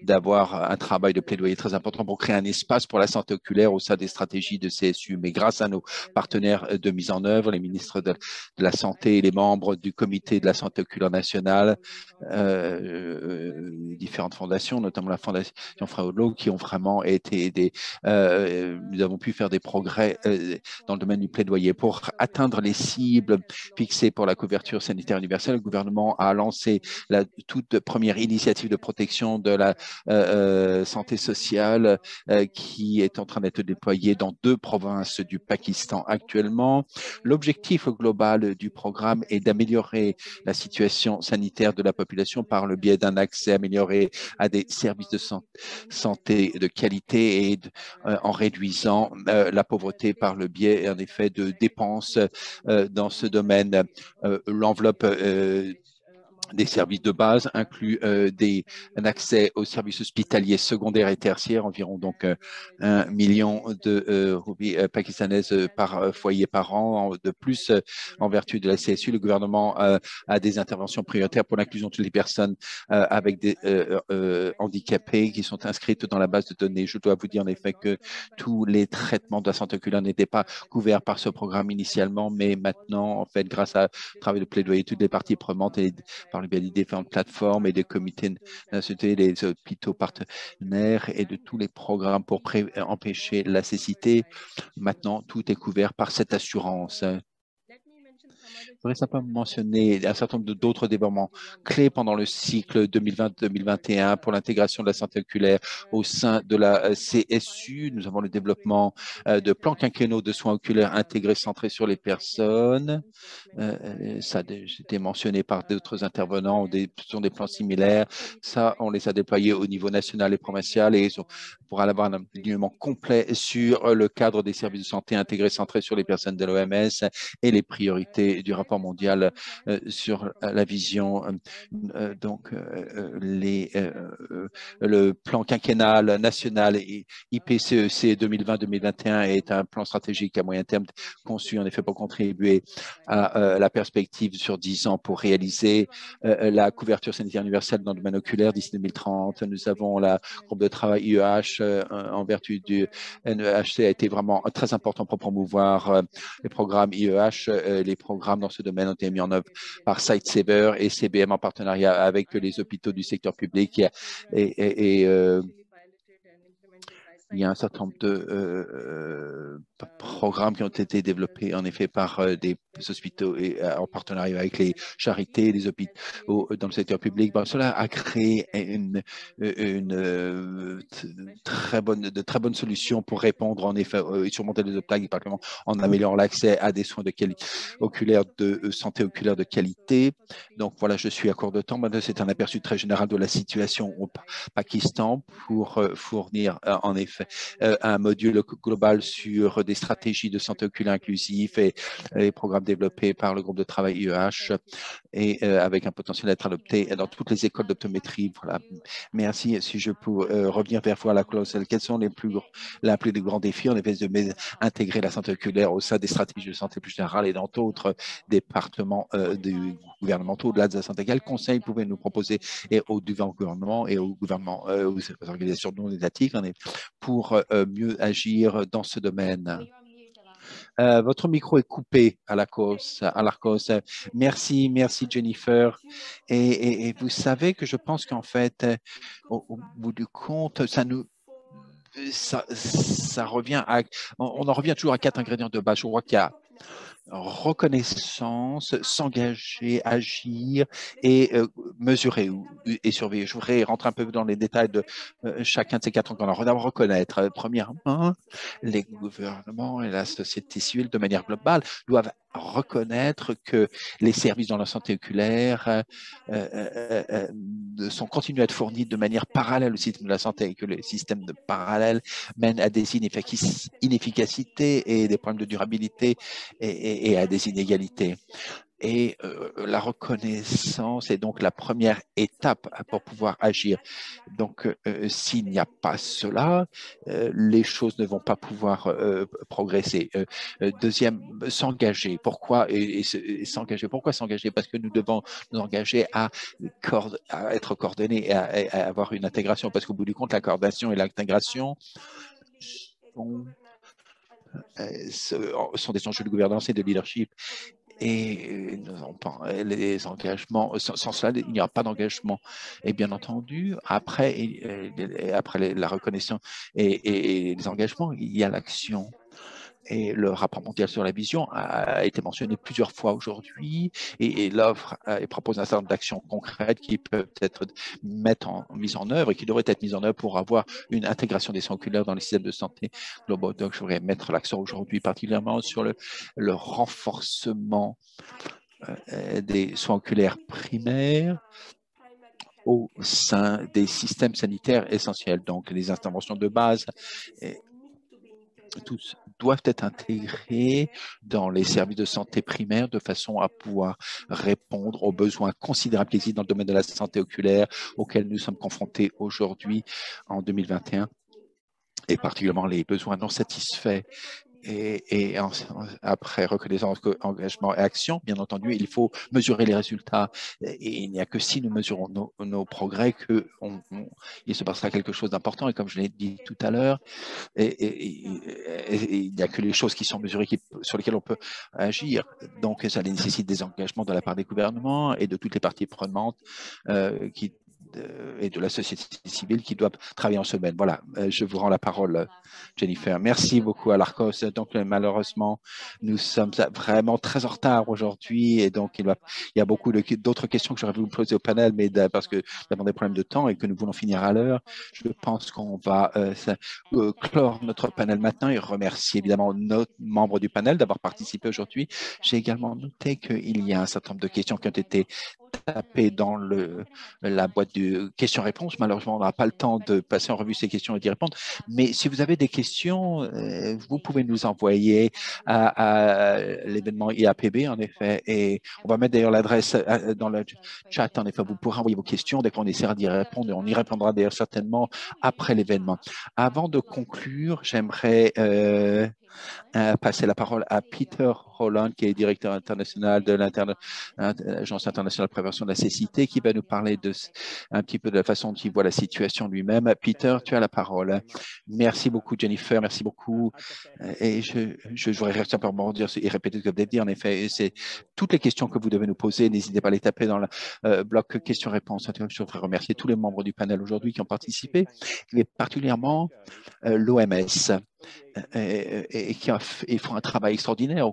d'avoir un travail de plaidoyer très important pour créer un espace pour la santé oculaire au sein des stratégies de CSU. Mais grâce à nos partenaires de mise en œuvre, les ministres de la Santé et les membres du comité de la santé oculaire nationale, différentes fondations, notamment la Fondation Fraudlo, qui ont vraiment été aidées. Nous avons pu faire des progrès dans le domaine du plaidoyer. Pour atteindre les cibles fixées pour la couverture sanitaire universelle, le gouvernement a lancé la toute première initiative de protection de la santé sociale qui est en train d'être déployée dans 2 provinces du Pakistan actuellement. L'objectif global du programme est d'améliorer la situation sanitaire de la population par le biais d'un accès amélioré à des services de santé de qualité et en réduisant la pauvreté par le biais, en effet, de dépenses dans ce domaine. L'enveloppe des services de base inclut un accès aux services hospitaliers secondaires et tertiaires, environ donc 1 million de roupies pakistanaises par foyer par an. De plus, en vertu de la CSU, le gouvernement a des interventions prioritaires pour l'inclusion de toutes les personnes avec des handicapés qui sont inscrites dans la base de données. Je dois vous dire en effet que tous les traitements de la santé oculaire n'étaient pas couverts par ce programme initialement, mais maintenant, en fait, grâce à travail de plaidoyer, toutes les parties prenantes et par le biais des différentes plateformes et des comités nationaux, des hôpitaux partenaires et de tous les programmes pour empêcher la cécité. Maintenant, tout est couvert par cette assurance. Je voudrais simplement mentionner un certain nombre d'autres développements clés pendant le cycle 2020-2021 pour l'intégration de la santé oculaire au sein de la CSU. Nous avons le développement de plans quinquennaux de soins oculaires intégrés centrés sur les personnes. Ça a été mentionné par d'autres intervenants, ce sont des plans similaires. Ça, on les a déployés au niveau national et provincial et pour avoir un alignement complet sur le cadre des services de santé intégrés centrés sur les personnes de l'OMS et les priorités du rapport mondial sur la vision. Donc, le plan quinquennal national IPCEC 2020-2021 est un plan stratégique à moyen terme conçu en effet pour contribuer à la perspective sur 10 ans pour réaliser la couverture sanitaire universelle dans le domaine oculaire d'ici 2030. Nous avons la groupe de travail IEH en vertu du NEHC a été vraiment très important pour promouvoir les programmes IEH. Les programmes dans ce domaine ont été mis en œuvre par SiteSaver et CBM en partenariat avec les hôpitaux du secteur public il y a un certain nombre de programmes qui ont été développés en effet par des hospitaux et en partenariat avec les charités, les hôpitaux dans le secteur public. Bon, cela a créé de très bonnes solutions pour répondre en effet et surmonter les obstacles, particulièrement en améliorant l'accès à des soins de oculaire de santé oculaire de qualité. Donc voilà, je suis à court de temps. Maintenant, c'est un aperçu très général de la situation au Pakistan pour fournir en effet un module global sur des stratégies de santé oculaire inclusive et les programmes développés par le groupe de travail IEH et avec un potentiel d'être adopté dans toutes les écoles d'optométrie. Voilà. Merci. Si je peux revenir vers vous à la clause, quels sont les plus grands défis en effet d'intégrer la santé oculaire au sein des stratégies de santé plus générales et dans d'autres départements gouvernementaux au-delà de la santé? Quels conseils pouvez-vous nous proposer et au gouvernement et aux organisations non étatiques pour mieux agir dans ce domaine? Votre micro est coupé à l'Arcos. Merci Jennifer. Et vous savez que je pense qu'en fait, au bout du compte, ça nous ça revient on en revient toujours à 4 ingrédients de base. Je crois qu'il y a reconnaissance, s'engager, agir et mesurer et surveiller. Je voudrais rentrer un peu dans les détails de chacun de ces 4 ingrédients. D'abord, reconnaître. Premièrement, les gouvernements et la société civile, de manière globale, doivent reconnaître que les services dans la santé oculaire sont continués à être fournis de manière parallèle au système de la santé et que le système de parallèle mène à des inefficacités et des problèmes de durabilité et à des inégalités. Et la reconnaissance est donc la première étape pour pouvoir agir. Donc, s'il n'y a pas cela, les choses ne vont pas pouvoir progresser. Deuxième, s'engager. Pourquoi s'engager? Pourquoi s'engager? Parce que nous devons nous engager à être coordonnés et à avoir une intégration. Parce qu'au bout du compte, la coordination et l'intégration sont des enjeux de gouvernance et de leadership. Et les engagements, sans cela, il n'y aura pas d'engagement. Et bien entendu, après la reconnaissance et les engagements, il y a l'action. Et le rapport mondial sur la vision a été mentionné plusieurs fois aujourd'hui et l'offre propose un certain nombre d'actions concrètes qui peuvent être mises en œuvre et qui devraient être mises en œuvre pour avoir une intégration des soins oculaires dans les systèmes de santé globaux. Donc, je voudrais mettre l'accent aujourd'hui particulièrement sur le renforcement des soins oculaires primaires au sein des systèmes sanitaires essentiels. Donc, les interventions de base tous doivent être intégrés dans les services de santé primaire de façon à pouvoir répondre aux besoins considérables qui existent dans le domaine de la santé oculaire auxquels nous sommes confrontés aujourd'hui en 2021 et particulièrement les besoins non satisfaits. Et après reconnaissance, engagement et action, bien entendu, il faut mesurer les résultats. Et il n'y a que si nous mesurons nos progrès qu'il se passera quelque chose d'important. Et comme je l'ai dit tout à l'heure, il n'y a que les choses qui sont mesurées sur lesquelles on peut agir. Donc, ça nécessite des engagements de la part des gouvernements et de toutes les parties prenantes et de la société civile qui doivent travailler en ce domaine. Voilà, je vous rends la parole, Jennifer. Merci beaucoup à l'ARCOS. Donc, malheureusement, nous sommes vraiment très en retard aujourd'hui et donc il y a beaucoup d'autres questions que j'aurais voulu poser au panel, mais parce que nous avons des problèmes de temps et que nous voulons finir à l'heure, je pense qu'on va clore notre panel maintenant et remercier évidemment nos membres du panel d'avoir participé aujourd'hui. J'ai également noté qu'il y a un certain nombre de questions qui ont été tapées dans la boîte de questions-réponses. Malheureusement, on n'a pas le temps de passer en revue ces questions et d'y répondre. Mais si vous avez des questions, vous pouvez nous envoyer à l'événement IAPB, en effet. Et on va mettre d'ailleurs l'adresse dans le chat. En effet, vous pourrez envoyer vos questions dès qu'on essaiera d'y répondre. Et on y répondra d'ailleurs certainement après l'événement. Avant de conclure, j'aimerais passer la parole à Peter Holland, qui est directeur international de l'Agence internationale de prévention de la cécité, qui va nous parler un petit peu de la façon dont il voit la situation lui-même. Peter, tu as la parole. Merci beaucoup, Jennifer. Merci beaucoup. Et je voudrais simplement dire et répéter ce que vous avez dit. En effet, c'est toutes les questions que vous devez nous poser. N'hésitez pas à les taper dans le bloc questions-réponses. Je voudrais remercier tous les membres du panel aujourd'hui qui ont participé, et particulièrement l'OMS. Et ils font un travail extraordinaire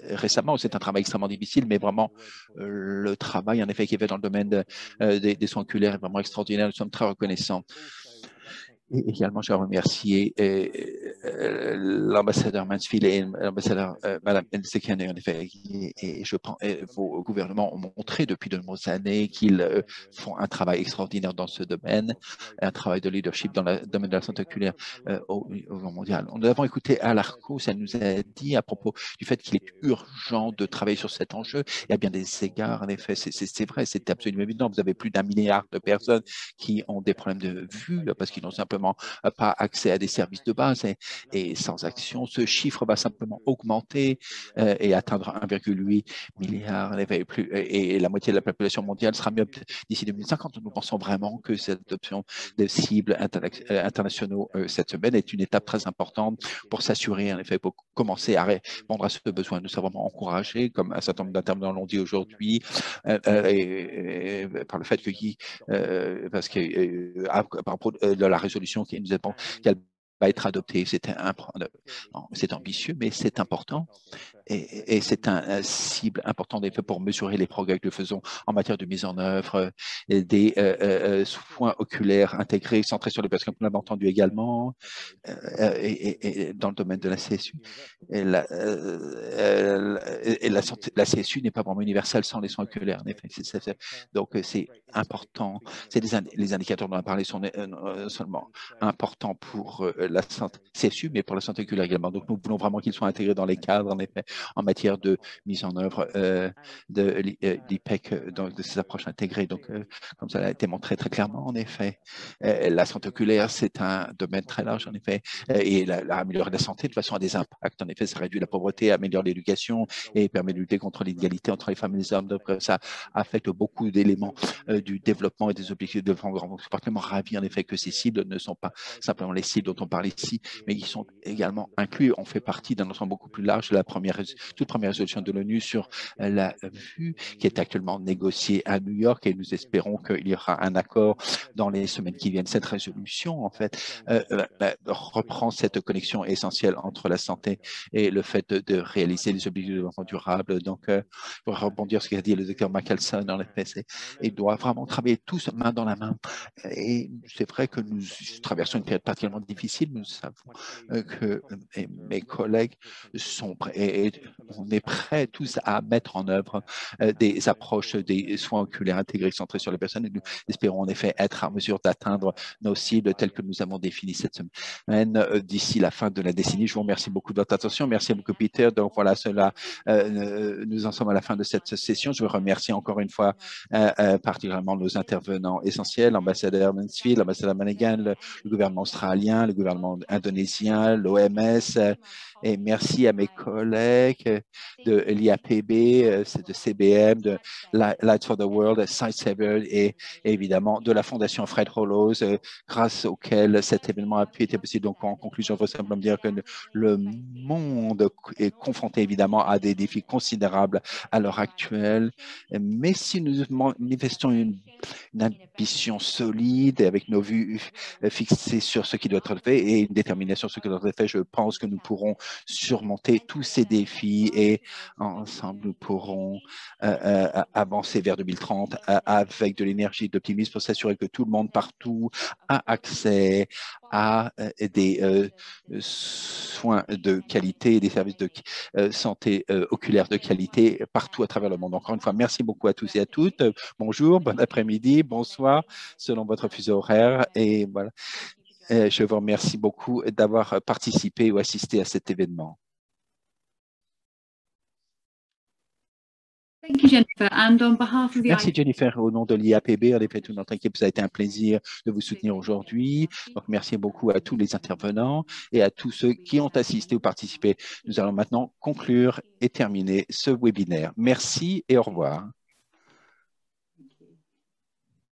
récemment. C'est un travail extrêmement difficile, mais vraiment le travail en effet qui est fait dans le domaine des soins oculaires est vraiment extraordinaire. Nous sommes très reconnaissants. Et également, je remercier l'ambassadeur Mansfield et l'ambassadeur Madame Nsekan, en effet, et je pense vos gouvernements ont montré depuis de nombreuses années qu'ils font un travail extraordinaire dans ce domaine, un travail de leadership dans le domaine de la santé oculaire au niveau mondial. Nous avons écouté à l'ARCO, ça nous a dit à propos du fait qu'il est urgent de travailler sur cet enjeu. Il y a bien des égards, en effet, c'est vrai, c'est absolument évident. Vous avez plus d'1 milliard de personnes qui ont des problèmes de vue parce qu'ils n'ont simplement pas accès à des services de base et sans action, ce chiffre va simplement augmenter et atteindre 1,8 milliard et la moitié de la population mondiale sera myope d'ici 2050. Nous pensons vraiment que cette adoption de cibles internationaux cette semaine est une étape très importante pour s'assurer, en effet, pour commencer à répondre à ce besoin. Nous sommes vraiment encouragés, comme un certain nombre d'intervenants l'ont dit aujourd'hui, par le fait que parce que à propos de la résolution qui nous est qu'elle va être adoptée. C'est ambitieux, mais c'est important et c'est un cible important d'effet pour mesurer les progrès que nous faisons en matière de mise en œuvre des soins oculaires intégrés, centrés sur les personnes, comme nous l'avons entendu également, et dans le domaine de la CSU. La CSU n'est pas vraiment universelle sans les soins oculaires, en effet. Donc, c'est important. Les indicateurs dont on a parlé sont seulement importants pour la santé CSU, mais pour la santé oculaire également. Donc, nous voulons vraiment qu'ils soient intégrés dans les cadres, en effet, en matière de mise en œuvre de l'IPEC, de ces approches intégrées. Donc, comme ça a été montré très clairement, en effet, la santé oculaire, c'est un domaine très large, en effet, et améliorer la santé de façon à des impacts. En effet, ça réduit la pauvreté, améliore l'éducation et permet de lutter contre l'inégalité entre les femmes et les hommes. Donc, ça affecte beaucoup d'éléments du développement et des objectifs de développement. Donc, je suis particulièrement ravi, en effet, que ces cibles ne sont pas simplement les cibles dont on parle ici, mais qui sont également inclus. On fait partie d'un ensemble beaucoup plus large de la toute première résolution de l'ONU sur la vue qui est actuellement négociée à New York, et nous espérons qu'il y aura un accord dans les semaines qui viennent. Cette résolution, en fait, reprend cette connexion essentielle entre la santé et le fait de réaliser les objectifs de développement durable. Donc, pour rebondir sur ce qu'a dit le docteur Michelson, en effet, il doit vraiment travailler tous main dans la main. Et c'est vrai que nous traversons une période particulièrement difficile. Nous savons que mes collègues sont prêts, et on est prêts tous à mettre en œuvre des approches des soins oculaires intégrés centrés sur les personnes. Et nous espérons en effet être en mesure d'atteindre nos cibles telles que nous avons définies cette semaine d'ici la fin de la décennie. Je vous remercie beaucoup de votre attention. Merci beaucoup, Peter. Donc voilà, nous en sommes à la fin de cette session. Je veux remercier encore une fois particulièrement nos intervenants essentiels, l'ambassadeur Mansfield, l'ambassadeur Manigan, le gouvernement australien, le gouvernement indonésien, l'OMS, et merci à mes collègues de l'IAPB, de CBM, de Light for the World, Sightsaver et évidemment de la Fondation Fred Hollows, grâce auquel cet événement a pu être possible. Donc, en conclusion, je veux simplement dire que le monde est confronté évidemment à des défis considérables à l'heure actuelle, mais si nous manifestons une ambition solide et avec nos vues fixées sur ce qui doit être fait et une détermination sur ce qui doit être fait, je pense que nous pourrons surmonter tous ces défis et ensemble nous pourrons avancer vers 2030 avec de l'énergie et de l'optimisme pour s'assurer que tout le monde partout a accès à des soins de qualité et des services de santé oculaire de qualité partout à travers le monde. Encore une fois, merci beaucoup à tous et à toutes. Bonjour, bon après-midi, bonsoir, selon votre fuseau horaire. Et voilà, je vous remercie beaucoup d'avoir participé ou assisté à cet événement. Thank you, Jennifer. And on behalf of the Merci Jennifer, au nom de l'IAPB, en effet, toute notre équipe, ça a été un plaisir de vous soutenir aujourd'hui. Donc merci beaucoup à tous les intervenants et à tous ceux qui ont assisté ou participé. Nous allons maintenant conclure et terminer ce webinaire. Merci et au revoir.